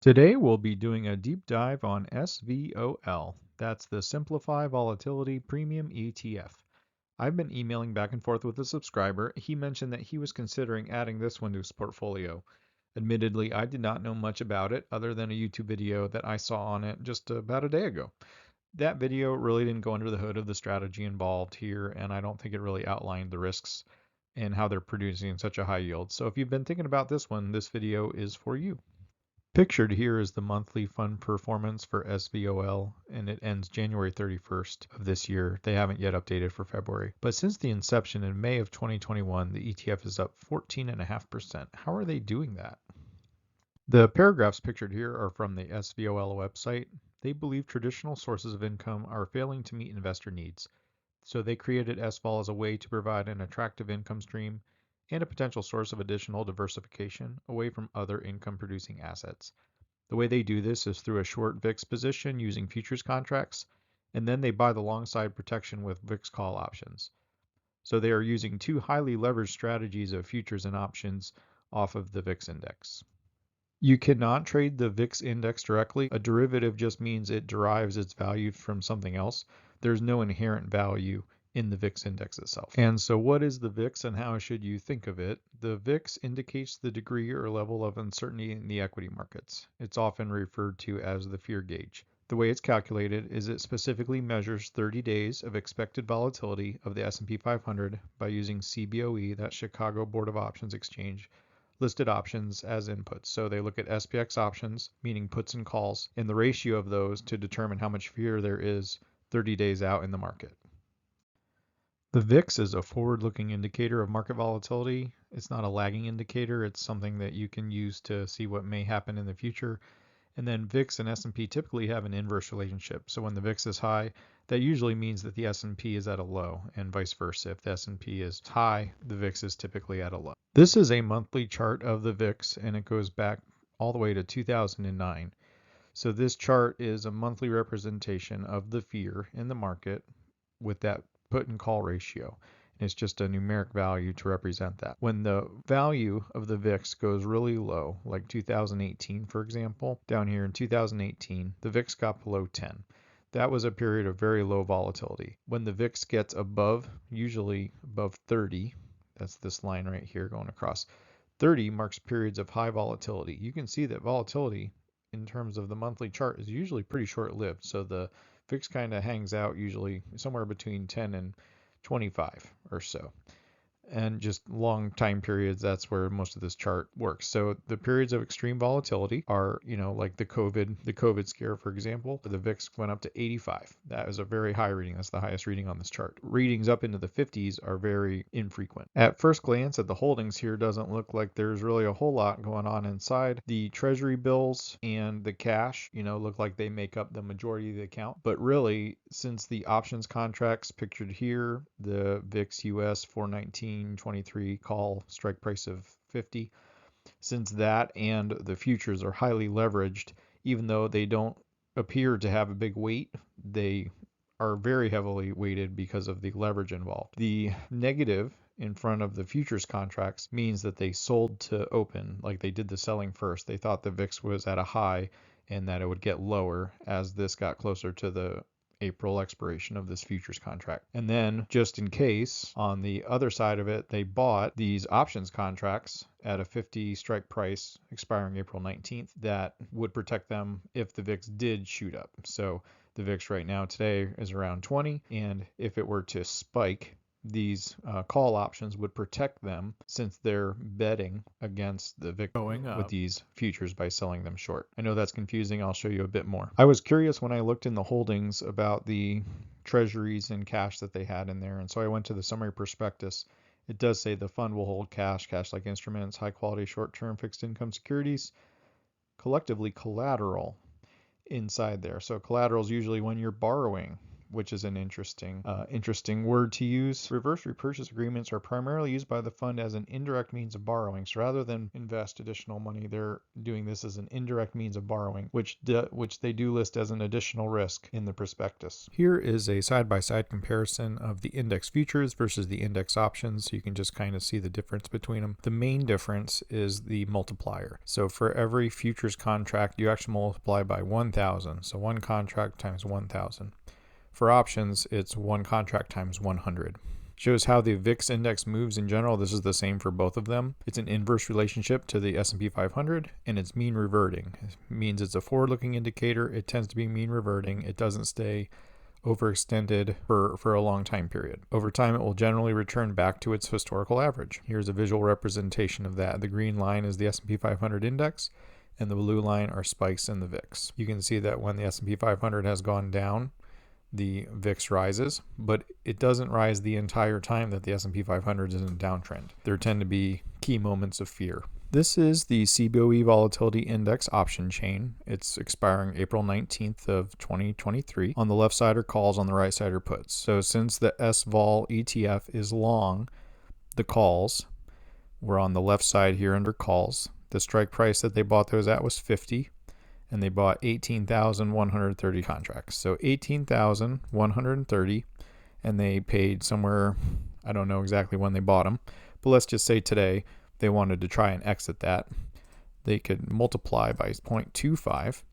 Today we'll be doing a deep dive on SVOL. That's the Simplify Volatility Premium ETF. I've been emailing back and forth with a subscriber. He mentioned that he was considering adding this one to his portfolio. Admittedly, I did not know much about it other than a YouTube video that I saw on it just about a day ago. That video really didn't go under the hood of the strategy involved here, and I don't think it really outlined the risks and how they're producing such a high yield. So if you've been thinking about this one, this video is for you. Pictured here is the monthly fund performance for SVOL, and it ends January 31st of this year. They haven't yet updated for February. But since the inception in May of 2021, the ETF is up 14.5%. How are they doing that? The paragraphs pictured here are from the SVOL website. They believe traditional sources of income are failing to meet investor needs. So they created SVOL as a way to provide an attractive income stream and a potential source of additional diversification away from other income-producing assets. The way they do this is through a short VIX position using futures contracts, and then they buy the long side protection with VIX call options. So they are using two highly leveraged strategies of futures and options off of the VIX index. You cannot trade the VIX index directly. A derivative just means it derives its value from something else. There's no inherent value in the VIX index itself. And so what is the VIX and how should you think of it? The VIX indicates the degree or level of uncertainty in the equity markets. It's often referred to as the fear gauge. The way it's calculated is it specifically measures 30 days of expected volatility of the S&P 500 by using CBOE, that's Chicago Board of Options Exchange, listed options as inputs. So they look at SPX options, meaning puts and calls, and the ratio of those to determine how much fear there is 30 days out in the market. The VIX is a forward-looking indicator of market volatility. It's not a lagging indicator. It's something that you can use to see what may happen in the future. And then VIX and S&P typically have an inverse relationship. So when the VIX is high, that usually means that the S&P is at a low, and vice versa. If the S&P is high, the VIX is typically at a low. This is a monthly chart of the VIX, and it goes back all the way to 2009. So this chart is a monthly representation of the fear in the market with that put and call ratio. And it's just a numeric value to represent that. When the value of the VIX goes really low, like 2018, for example, down here in 2018, the VIX got below 10. That was a period of very low volatility. When the VIX gets above, usually above 30, that's this line right here going across, 30 marks periods of high volatility. You can see that volatility in terms of the monthly chart is usually pretty short-lived. So the VIX kind of hangs out usually somewhere between 10 and 25 or so. And just long time periods, that's where most of this chart works. So the periods of extreme volatility are, like the COVID scare, for example, the VIX went up to 85. That is a very high reading. That's the highest reading on this chart. Readings up into the 50s are very infrequent. At first glance at the holdings here, doesn't look like there's really a whole lot going on inside. The Treasury bills and the cash, look like they make up the majority of the account. But really, since the options contracts pictured here, the VIX US 419.23 call strike price of 50, since that and the futures are highly leveraged, even though they don't appear to have a big weight, they are very heavily weighted because of the leverage involved. The negative in front of the futures contracts means that they sold to open, like they did the selling first. They thought the VIX was at a high and that it would get lower as this got closer to the April expiration of this futures contract. And then just in case, on the other side of it, they bought these options contracts at a 50 strike price expiring April 19th that would protect them if the VIX did shoot up. So the VIX right now today is around 20, and if it were to spike, these call options would protect them since they're betting against the VIX going up with these futures by selling them short. I know that's confusing. I'll show you a bit more. I was curious when I looked in the holdings about the treasuries and cash that they had in there, and so I went to the summary prospectus. It does say the fund will hold cash-like instruments, high-quality short-term fixed income securities, collectively collateral inside there. So collateral is usually when you're borrowing which is an interesting word to use. Reverse repurchase agreements are primarily used by the fund as an indirect means of borrowing. So rather than invest additional money, they're doing this as an indirect means of borrowing, which they do list as an additional risk in the prospectus. Here is a side-by-side comparison of the index futures versus the index options, so you can just kind of see the difference between them. The main difference is the multiplier. So for every futures contract, you actually multiply by 1,000. So one contract times 1,000. For options, it's one contract times 100. Shows how the VIX index moves in general. This is the same for both of them. It's an inverse relationship to the S&P 500, and it's mean reverting. It means it's a forward-looking indicator. It tends to be mean reverting. It doesn't stay overextended for a long time period. Over time, it will generally return back to its historical average. Here's a visual representation of that. The green line is the S&P 500 index, and the blue line are spikes in the VIX. You can see that when the S&P 500 has gone down, the VIX rises, but it doesn't rise the entire time that the S&P 500 is in a downtrend. There tend to be key moments of fear. This is the CBOE Volatility Index option chain. It's expiring April 19th of 2023. On the left side are calls, on the right side are puts. So since the SVOL ETF is long, the calls were on the left side here under calls. The strike price that they bought those at was 50. And they bought 18,130 contracts. So 18,130, and they paid somewhere, I don't know exactly when they bought them, but let's just say today they wanted to try and exit that. They could multiply by 0.25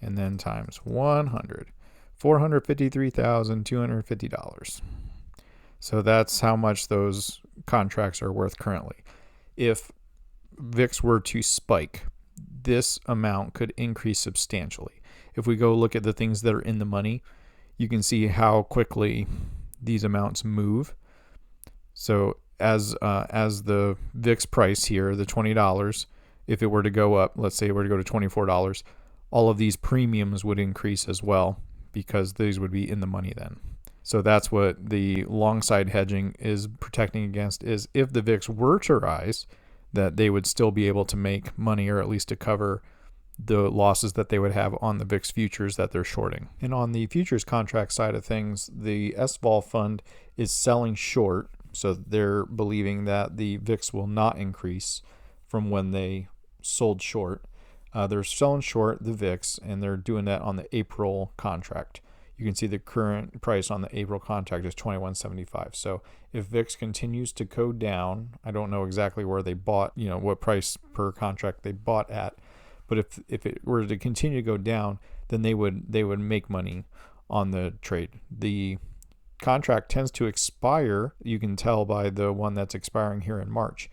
and then times 100, $453,250. So that's how much those contracts are worth currently. If VIX were to spike, this amount could increase substantially. If we go look at the things that are in the money, you can see how quickly these amounts move. So as the VIX price here, the $20, if it were to go up, let's say it were to go to $24, all of these premiums would increase as well because these would be in the money then. So that's what the long side hedging is protecting against, is if the VIX were to rise, that they would still be able to make money, or at least to cover the losses that they would have on the VIX futures that they're shorting. And on the futures contract side of things, the SVOL fund is selling short. So they're believing that the VIX will not increase from when they sold short. They're selling short the VIX, and they're doing that on the April contract. You can see the current price on the April contract is $21.75. So if VIX continues to go down, I don't know exactly where they bought, what price per contract they bought at, but if it were to continue to go down, then they would make money on the trade. The contract tends to expire. You can tell by the one that's expiring here in March.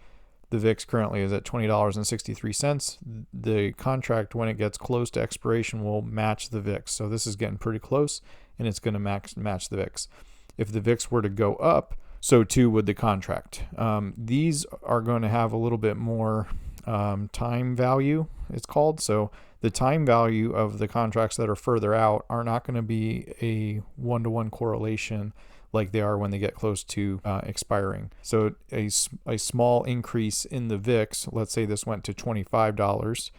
The VIX currently is at $20.63. The contract, when it gets close to expiration, will match the VIX. So this is getting pretty close, and it's going to match the VIX. If the VIX were to go up, so too would the contract. These are going to have a little bit more time value, it's called. So the time value of the contracts that are further out are not going to be a one-to-one correlation like they are when they get close to expiring. So a small increase in the VIX, let's say this went to $25,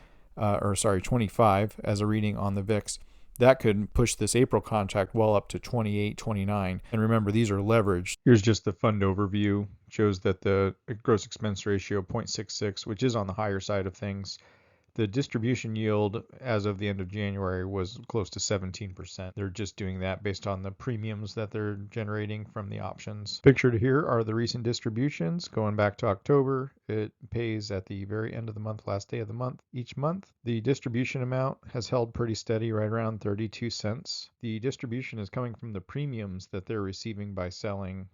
25 as a reading on the VIX, that could push this April contract well up to 28, 29. And remember, these are leveraged. Here's just the fund overview. Shows that the gross expense ratio 0.66, which is on the higher side of things. The distribution yield as of the end of January was close to 17%. They're just doing that based on the premiums that they're generating from the options. Pictured here are the recent distributions going back to October. It pays at the very end of the month, last day of the month, each month. The distribution amount has held pretty steady, right around 32 cents. The distribution is coming from the premiums that they're receiving by selling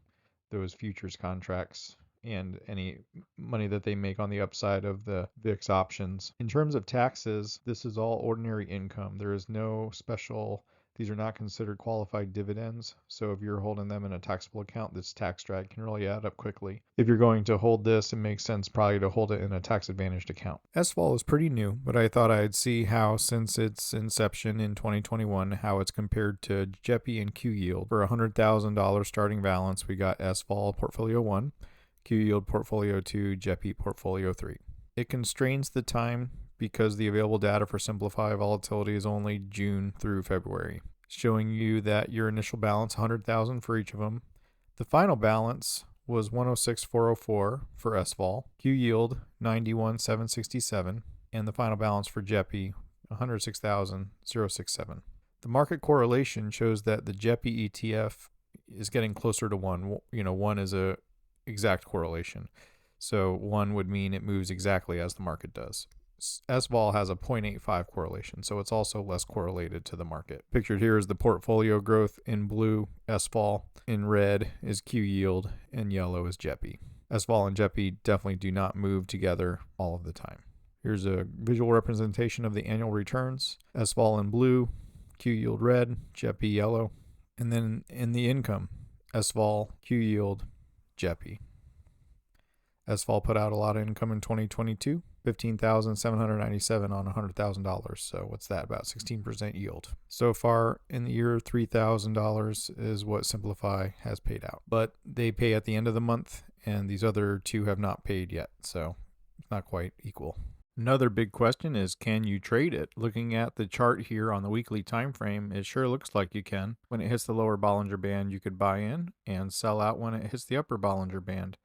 those futures contracts and any money that they make on the upside of the VIX options. In terms of taxes, this is all ordinary income. There is no special, these are not considered qualified dividends. So if you're holding them in a taxable account, this tax drag can really add up quickly. If you're going to hold this, it makes sense probably to hold it in a tax advantaged account. SVOL is pretty new, but I thought I'd see how, since its inception in 2021, how it's compared to JEPI and QYLD. For $100,000 starting balance, we got SVOL Portfolio 1, QYLD Portfolio 2, JEPI Portfolio 3. It constrains the time because the available data for Simplify Volatility is only June through February. showing you that your initial balance, 100,000 for each of them. The final balance was 106,404 for SVOL, Q yield 91,767, and the final balance for JEPI 106,067. The market correlation shows that the JEPI ETF is getting closer to 1. One is a exact correlation. So 1 would mean it moves exactly as the market does. SVOL has a 0.85 correlation, so it's also less correlated to the market. Pictured here is the portfolio growth in blue, SVOL. In red is Q yield, and yellow is JEPI. SVOL and JEPI definitely do not move together all of the time. Here's a visual representation of the annual returns. SVOL in blue, Q yield red, JEPI yellow. And then in the income, SVOL, Q yield, JEPI. SVOL put out a lot of income in 2022, $15,797 on $100,000. So what's that? About 16% yield. So far in the year, $3,000 is what Simplify has paid out. But they pay at the end of the month, and these other two have not paid yet. So it's not quite equal. Another big question is, can you trade it? Looking at the chart here on the weekly time frame, it sure looks like you can. When it hits the lower Bollinger Band, you could buy in and sell out when it hits the upper Bollinger Band.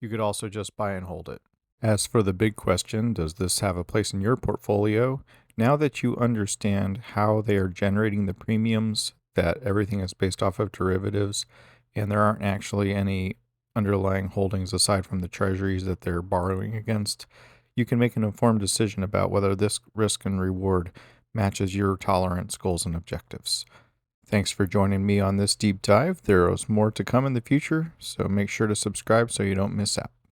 You could also just buy and hold it. As for the big question, does this have a place in your portfolio? Now that you understand how they are generating the premiums, that everything is based off of derivatives, and there aren't actually any underlying holdings aside from the treasuries that they're borrowing against, you can make an informed decision about whether this risk and reward matches your tolerance, goals, and objectives. Thanks for joining me on this deep dive. There is more to come in the future, so make sure to subscribe so you don't miss out.